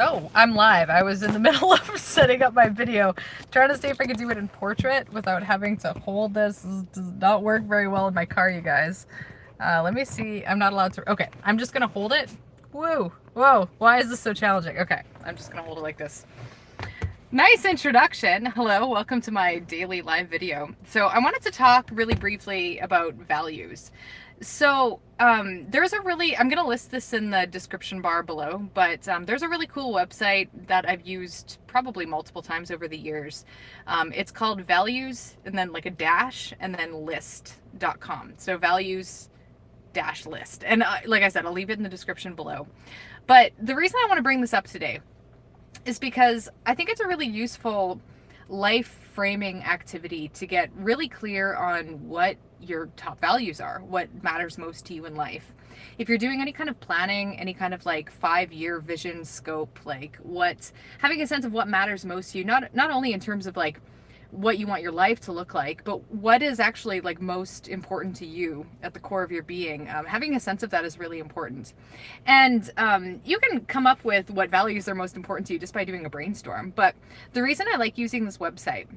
Oh, I'm live. I was in the middle of setting up my video, trying to see if I could do it in portrait without having to hold this. This does not work very well in my car, you guys. Let me see. I'm not allowed to. Okay, I'm just gonna hold it. Whoa, whoa. Why is this so challenging? Okay, I'm just gonna hold it like this. Nice introduction. Hello, welcome to my daily live video. So I wanted to talk really briefly about values. So there's a really, I'm going to list this in the description bar below, but there's a really cool website that I've used probably multiple times over the years. It's called values and then like a dash and then list.com. So values dash list. And like I said, I'll leave it in the description below. But the reason I want to bring this up today is because I think it's a really useful life framing activity to get really clear on what your top values are, what matters most to you in life. If you're doing any kind of planning, any kind of like 5-year vision scope, like having a sense of what matters most to you, not only in terms of like what you want your life to look like, but what is actually like most important to you at the core of your being. Having a sense of that is really important. And you can come up with what values are most important to you just by doing a brainstorm. But the reason I like using this website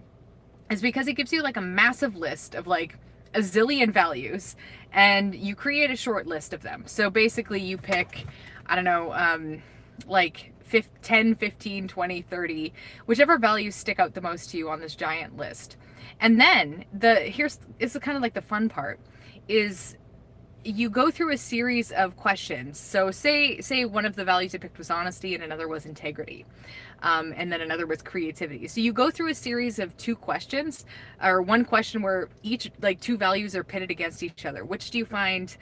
is because it gives you like a massive list of like a zillion values, and you create a short list of them. So basically you pick, I don't know, like 10, 15, 20, 30, whichever values stick out the most to you on this giant list. And then here's kind of like the fun part is you go through a series of questions. So say one of the values you picked was honesty and another was integrity. And then another was creativity. So you go through a series of 2 questions, or one question where each, like 2 values are pitted against each other. Which do you find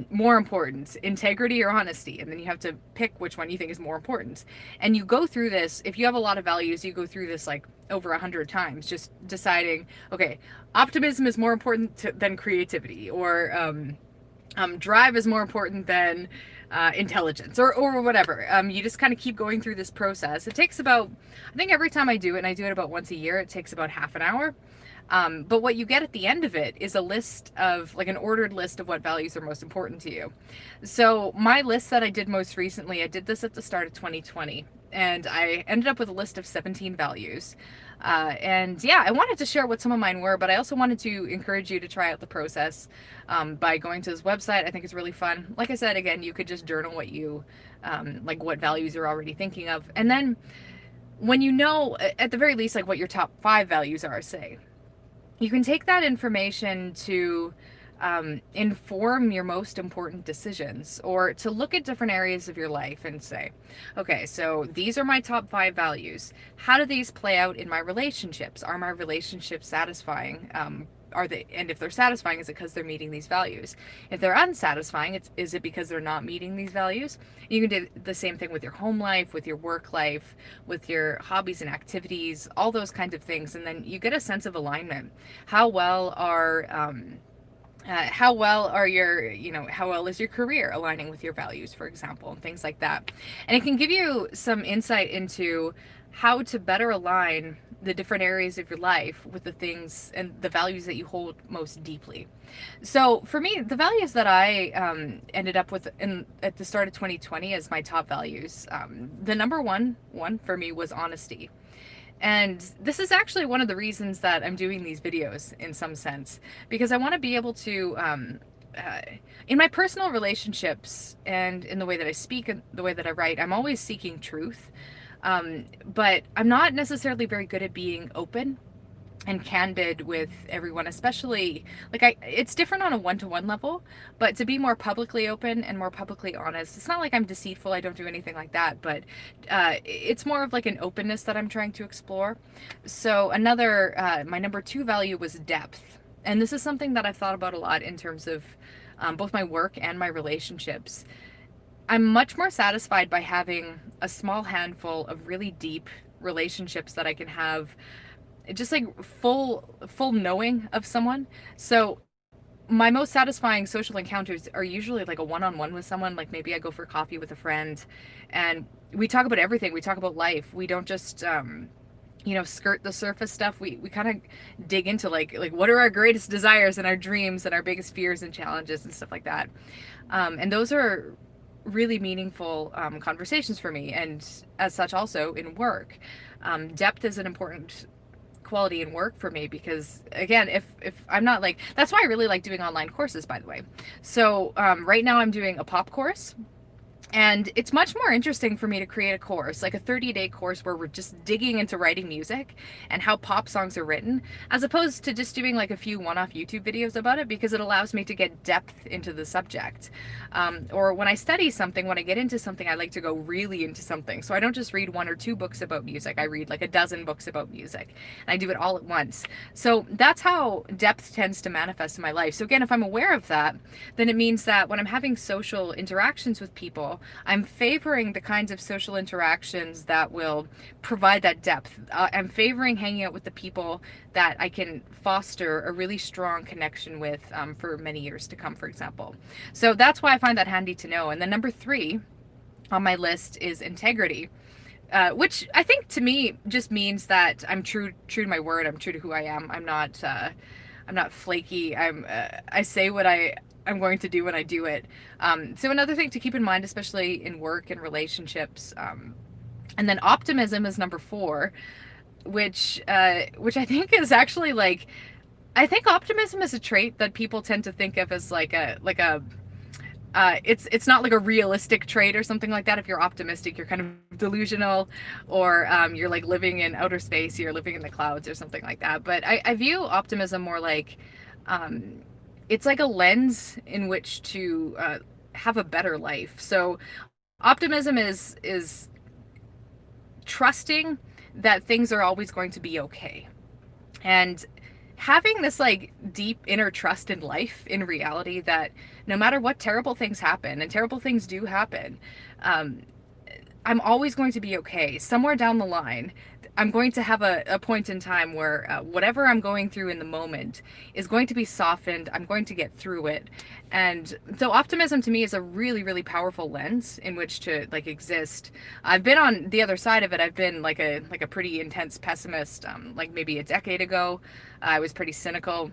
more important, integrity or honesty? And then you have to pick which one you think is more important. And you go through this, if you have a lot of values, you go through this like over 100 times, just deciding, okay, optimism is more important than creativity, or drive is more important than intelligence, or whatever. You just kind of keep going through this process. It takes about, I think every time I do it, and I do it about once a year, it takes about half an hour. But what you get at the end of it is a list of, like an ordered list of what values are most important to you. So my list that I did most recently, I did this at the start of 2020, and I ended up with a list of 17 values. And yeah, I wanted to share what some of mine were, but I also wanted to encourage you to try out the process by going to this website. I think it's really fun. Like I said, again, you could just journal what you, like what values you're already thinking of. And then when you know, at the very least, like what your top 5 values are, say, you can take that information to inform your most important decisions, or to look at different areas of your life and say, okay, so these are my top 5 values. How do these play out in my relationships? Are my relationships satisfying? And if they're satisfying, is it because they're meeting these values? If they're unsatisfying, is it because they're not meeting these values? You can do the same thing with your home life, with your work life, with your hobbies and activities, all those kinds of things. And then you get a sense of alignment. How well how well is your career aligning with your values, for example, and things like that. And it can give you some insight into how to better align the different areas of your life with the things and the values that you hold most deeply. So for me, the values that I ended up with at the start of 2020 as my top values, the number one for me was honesty. And this is actually one of the reasons that I'm doing these videos in some sense, because I want to be able to, in my personal relationships and in the way that I speak and the way that I write, I'm always seeking truth. But I'm not necessarily very good at being open and candid with everyone, especially like it's different on a one-to-one level, but to be more publicly open and more publicly honest, it's not like I'm deceitful, I don't do anything like that, but it's more of like an openness that I'm trying to explore. So my number 2 value was depth. And this is something that I've thought about a lot in terms of both my work and my relationships. I'm much more satisfied by having a small handful of really deep relationships that I can have, just like full knowing of someone. So my most satisfying social encounters are usually like a one-on-one with someone. Like maybe I go for coffee with a friend and we talk about everything. We talk about life. We don't just skirt the surface stuff. We kind of dig into like what are our greatest desires and our dreams and our biggest fears and challenges and stuff like that. And those are really meaningful conversations for me, and as such also in work. Depth is an important quality in work for me because, again, if I'm not like, that's why I really like doing online courses, by the way. So right now I'm doing a pop course, and it's much more interesting for me to create a course, like a 30-day course where we're just digging into writing music and how pop songs are written, as opposed to just doing like a few one-off YouTube videos about it, because it allows me to get depth into the subject. Or when I study something, when I get into something, I like to go really into something. So I don't just read one or two books about music. I read like a dozen books about music, and I do it all at once. So that's how depth tends to manifest in my life. So again, if I'm aware of that, then it means that when I'm having social interactions with people, I'm favoring the kinds of social interactions that will provide that depth. I'm favoring hanging out with the people that I can foster a really strong connection with for many years to come, for example. So that's why I find that handy to know. And then number 3 on my list is integrity. Which I think to me just means that I'm true to my word. I'm true to who I am. I'm not flaky. I say what I'm going to do when I do it. So another thing to keep in mind, especially in work and relationships. And then optimism is number 4, which I think is actually like, I think optimism is a trait that people tend to think of as like a it's not like a realistic trait or something like that. If you're optimistic, you're kind of delusional, or you're like living in outer space, you're living in the clouds or something like that. But I view optimism more like it's like a lens in which to have a better life. So optimism is trusting that things are always going to be okay, and having this like deep inner trust in life, in reality, that no matter what terrible things happen, and terrible things do happen, I'm always going to be okay. Somewhere down the line, I'm going to have a point in time where whatever I'm going through in the moment is going to be softened. I'm going to get through it. And so optimism to me is a really, really powerful lens in which to like exist. I've been on the other side of it. I've been like a pretty intense pessimist. Like maybe a decade ago, I was pretty cynical.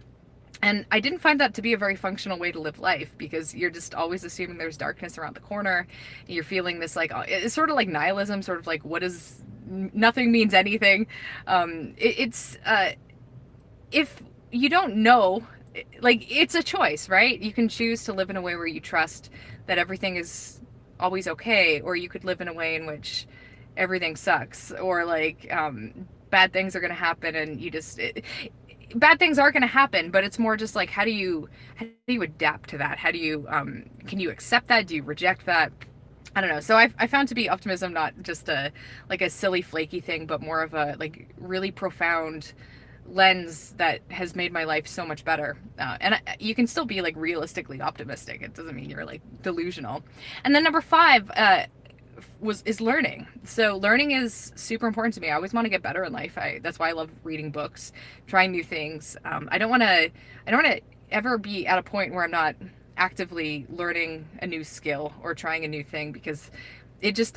And I didn't find that to be a very functional way to live life, because you're just always assuming there's darkness around the corner. You're feeling this like, it's sort of like nihilism, sort of like, what is, nothing means anything. If you don't know, like, it's a choice, right? You can choose to live in a way where you trust that everything is always okay, or you could live in a way in which everything sucks, or like bad things are going to happen, and you just bad things are going to happen, but it's more just like, how do you adapt to that? How do you can you accept that? Do you reject that? I don't know. So I found to be optimism not just a silly flaky thing, but more of a like really profound lens that has made my life so much better. And you can still be like realistically optimistic. It doesn't mean you're like delusional. And then number 5 is learning. So learning is super important to me. I always want to get better in life. That's why I love reading books, trying new things. I don't want to ever be at a point where I'm not actively learning a new skill or trying a new thing, because it just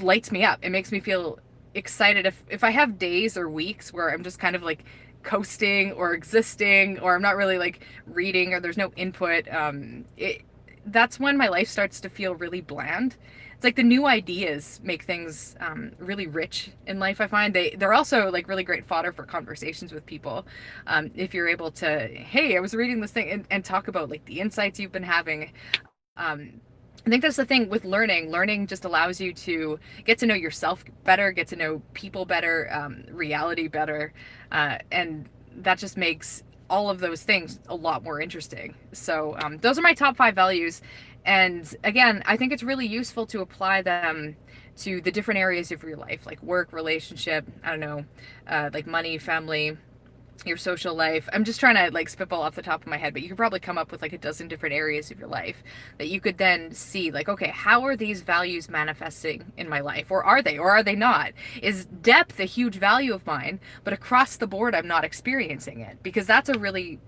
lights me up. It makes me feel excited. If I have days or weeks where I'm just kind of like coasting or existing, or I'm not really like reading, or there's no input, that's when my life starts to feel really bland. It's like the new ideas make things really rich in life. I find they're also like really great fodder for conversations with people. If you're able to, hey, I was reading this thing, and talk about like the insights you've been having. I think that's the thing with learning. Learning just allows you to get to know yourself better, get to know people better, reality better, and that just makes all of those things a lot more interesting. So those are my top 5 values. And again, I think it's really useful to apply them to the different areas of your life, like work, relationship, I don't know, like money, family, your social life. I'm just trying to like spitball off the top of my head, but you could probably come up with like a dozen different areas of your life that you could then see like, okay, how are these values manifesting in my life? Or are they not? Is depth a huge value of mine, but across the board, I'm not experiencing it? Because that's a really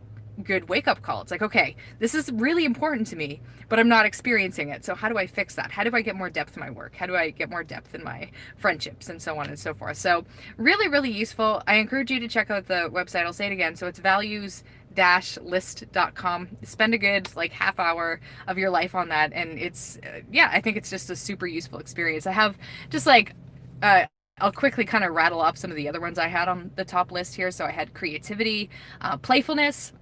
good wake-up call. It's like, okay, this is really important to me, but I'm not experiencing it. So how do I fix that? How do I get more depth in my work? How do I get more depth in my friendships, and so on and so forth? So really, really useful. I encourage you to check out the website. I'll say it again. So it's values musings-list.com. Spend a good like half hour of your life on that, and it's yeah, I think it's just a super useful experience. I have just like uh, I'll quickly kind of rattle off some of the other ones I had on the top list here. So I had creativity, playfulness,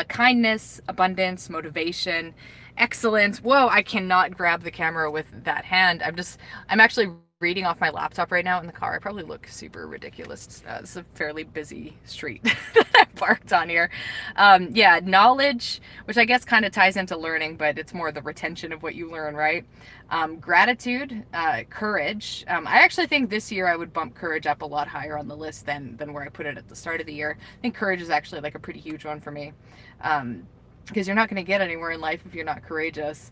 kindness, abundance, motivation, excellence. Whoa, I cannot grab the camera with that hand. I'm actually reading off my laptop right now in the car. I probably look super ridiculous. It's a fairly busy street that I parked on here. Yeah, knowledge, which I guess kind of ties into learning, but it's more the retention of what you learn, right? Gratitude, courage. I actually think this year I would bump courage up a lot higher on the list than where I put it at the start of the year. I think courage is actually like a pretty huge one for me. Because you're not going to get anywhere in life if you're not courageous.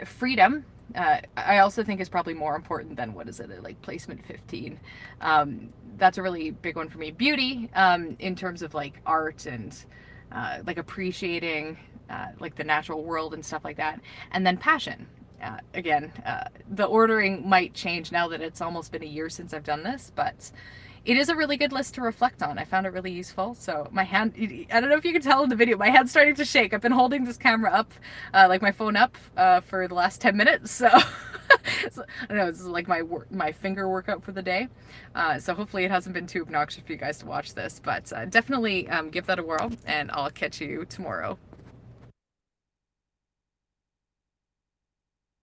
Freedom, I also think is probably more important than, what is it, like placement 15. That's a really big one for me. Beauty, in terms of like art and like appreciating like the natural world and stuff like that. And then passion. Again, the ordering might change now that it's almost been a year since I've done this, but it is a really good list to reflect on. I found it really useful. So my hand, I don't know if you can tell in the video, my hand's starting to shake. I've been holding this camera up, like my phone up, for the last 10 minutes. So, so I don't know, this is like my finger workout for the day. So hopefully it hasn't been too obnoxious for you guys to watch this, but definitely give that a whirl, and I'll catch you tomorrow.